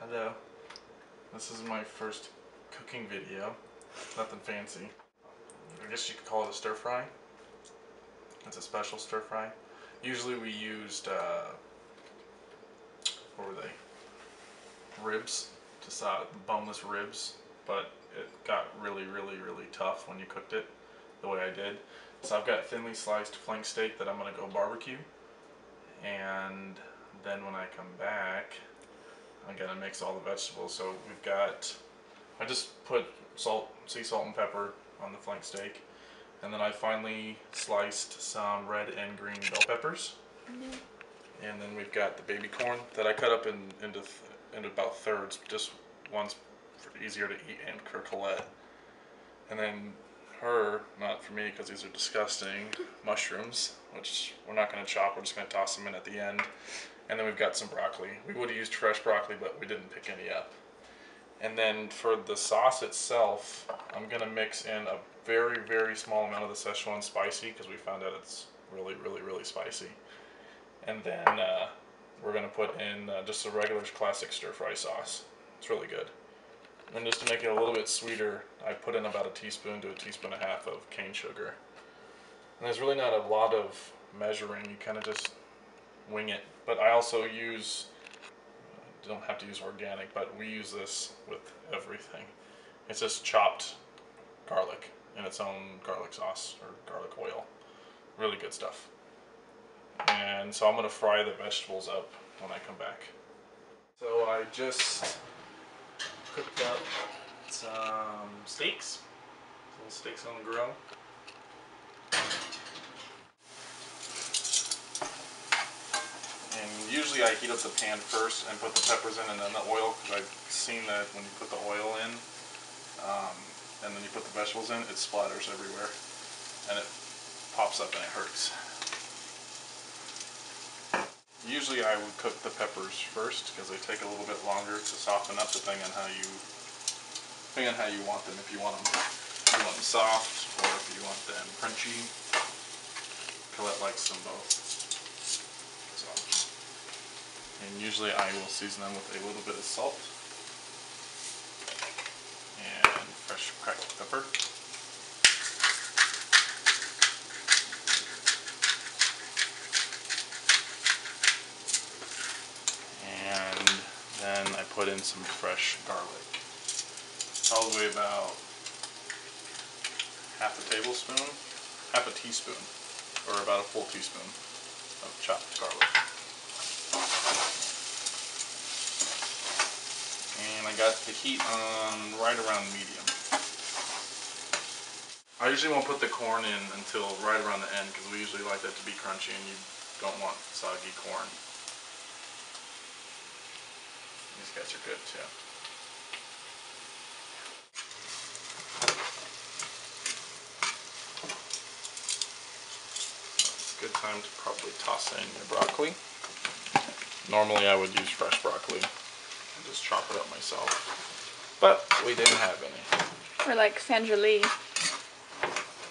Hello. This is my first cooking video. Nothing fancy. I guess you could call it a stir fry. It's a special stir fry. Usually we used, what were they? Ribs, just boneless ribs, but it got really tough when you cooked it the way I did. So I've got thinly sliced flank steak that I'm gonna go barbecue, and then when I come back, I'm gonna mix all the vegetables. So we've got, I just put sea salt and pepper on the flank steak, and then I finally sliced some red and green bell peppers. And then we've got the baby corn that I cut up into about thirds, just one's easier to eat, and for Colette. And then not for me because these are disgusting, mushrooms, which we're not going to chop, we're just going to toss them in at the end. And then we've got some broccoli. We would have used fresh broccoli, but we didn't pick any up. And then for the sauce itself, I'm going to mix in a very small amount of the Szechuan spicy because we found out it's really spicy. And then we're going to put in just a regular classic stir fry sauce. It's really good. And just to make it a little bit sweeter, I put in about a teaspoon to a teaspoon and a half of cane sugar. And there's really not a lot of measuring, you kind of just wing it. But I also use, don't have to use organic, but we use this with everything. It's just chopped garlic in its own garlic sauce or garlic oil. Really good stuff. And so I'm going to fry the vegetables up when I come back. So I just cooked up some steaks. Little steaks on the grill. And usually I heat up the pan first and put the peppers in and then the oil, because I've seen that when you put the oil in and then you put the vegetables in, it splatters everywhere and it pops up and it hurts. Usually I would cook the peppers first because they take a little bit longer to soften up, depending on how you want them. If you want them soft or if you want them crunchy. Colette likes them both. So, and usually I will season them with a little bit of salt and fresh cracked pepper. Then I put in some fresh garlic, probably about half a teaspoon, or about a full teaspoon of chopped garlic. And I got the heat on right around medium. I usually won't put the corn in until right around the end because we usually like that to be crunchy and you don't want soggy corn. These guys are good too. It's a good time to probably toss in your broccoli. Normally I would use fresh broccoli and just chop it up myself, but we didn't have any. Or like Sandra Lee,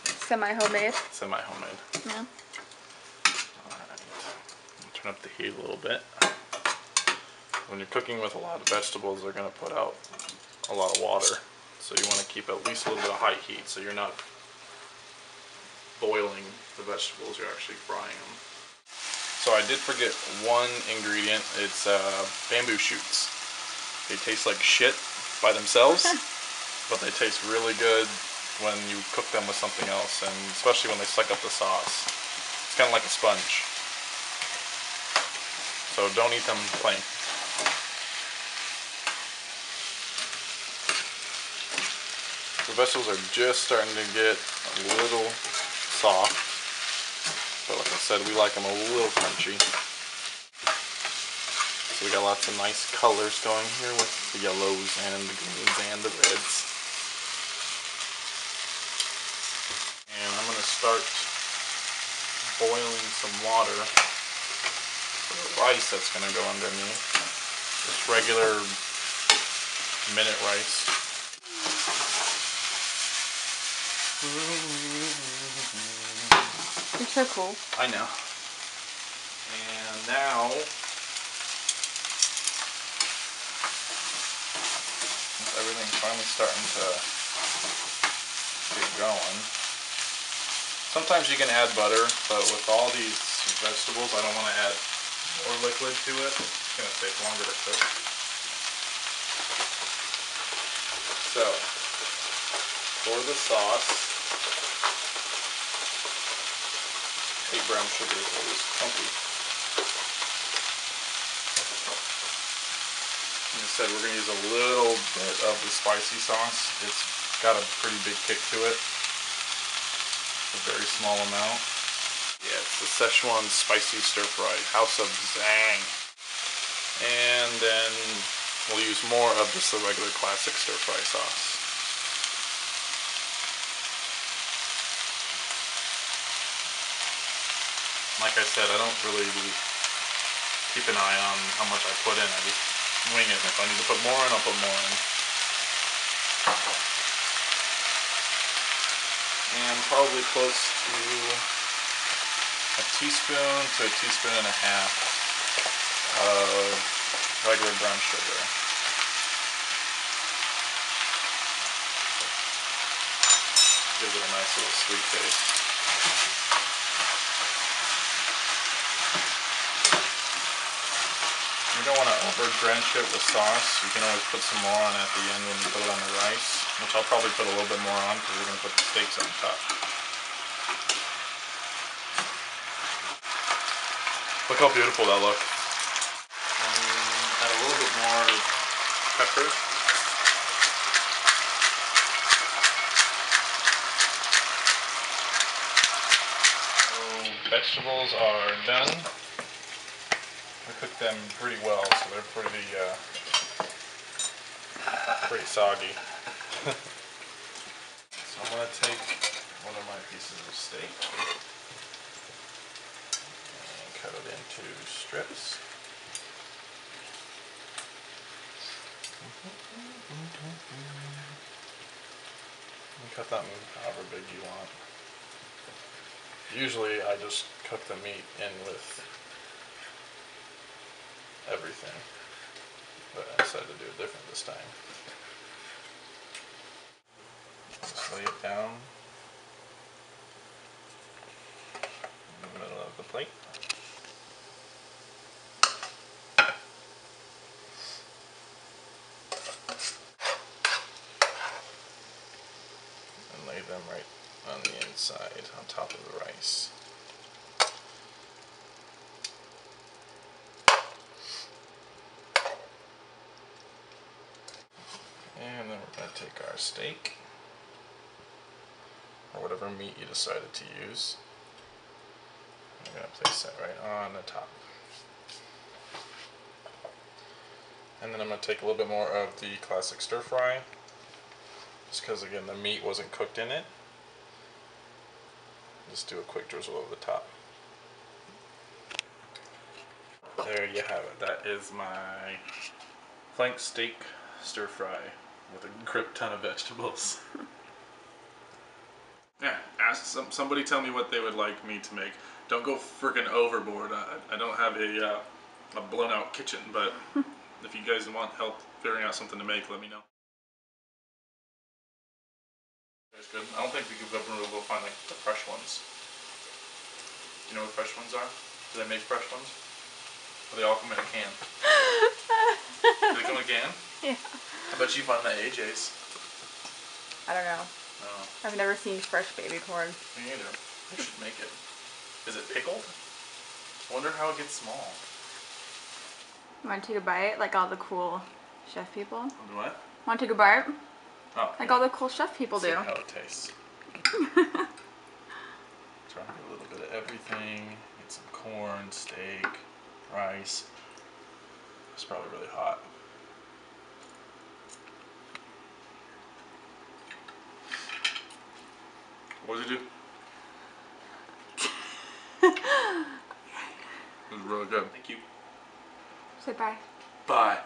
semi-homemade. Semi-homemade. Yeah. Alright, turn up the heat a little bit. When you're cooking with a lot of vegetables, they're going to put out a lot of water. So you want to keep at least a little bit of high heat so you're not boiling the vegetables, you're actually frying them. So I did forget one ingredient. It's bamboo shoots. They taste like shit by themselves, but they taste really good when you cook them with something else, and especially when they suck up the sauce. It's kind of like a sponge. So don't eat them plain. The vegetables are just starting to get a little soft, but like I said, we like them a little crunchy. So we got lots of nice colors going here with the yellows and the greens and the reds. And I'm going to start boiling some water for the rice that's going to go underneath. Just regular minute rice. You're so cool. I know. And now finally starting to get going. Sometimes you can add butter, but with all these vegetables, I don't want to add more liquid to it. It's going to take longer to cook. So, for the sauce, I hate brown sugar, it's always clumpy. Like I said, we're going to use a little bit of the spicy sauce. It's got a pretty big kick to it. A very small amount. Yeah, it's the Szechuan spicy stir fry, House of Zhang. And then we'll use more of just the regular classic stir fry sauce. Like I said, I don't really keep an eye on how much I put in. I just wing it. If I need to put more in, I'll put more in. And probably close to a teaspoon to a teaspoon and a half of regular brown sugar. Gives it a nice little sweet taste. You don't want to over drench it with sauce. You can always put some more on at the end when you put it on the rice, which I'll probably put a little bit more on because we're going to put the steaks on top. Look how beautiful that looks. Add a little bit more pepper. So vegetables are done. I cooked them pretty well, so they're pretty soggy. So I'm going to take one of my pieces of steak and cut it into strips. And cut that however big you want. Usually I just cook the meat in with everything, but I decided to do it different this time. Just lay it down in the middle of the plate. And lay them right on the inside, on top of the rice. And then we're going to take our steak, or whatever meat you decided to use. I'm going to place that right on the top. And then I'm going to take a little bit more of the classic stir fry, just because again the meat wasn't cooked in it. Just do a quick drizzle over the top. There you have it. That is my flank steak stir fry with a grip ton of vegetables. Yeah, ask somebody tell me what they would like me to make. Don't go freaking overboard. I don't have a blown out kitchen, but if you guys want help figuring out something to make, let me know. That's good. I don't think we could go find like the fresh ones. You know what fresh ones are? Do they make fresh ones? Or they all come in a can? Do they come in a can? Yeah. I bet you find that AJ's. I don't know. No. I've never seen fresh baby corn. Me neither. They should make it. Is it pickled? I wonder how it gets small. You want to take a bite like all the cool chef people? What? Want to take a bite? Oh. Like all the cool chef people See do. how it tastes. Try to get a little bit of everything. Get some corn, steak, rice. It's probably really hot. What did you do? It was really good. Thank you. Say bye. Bye.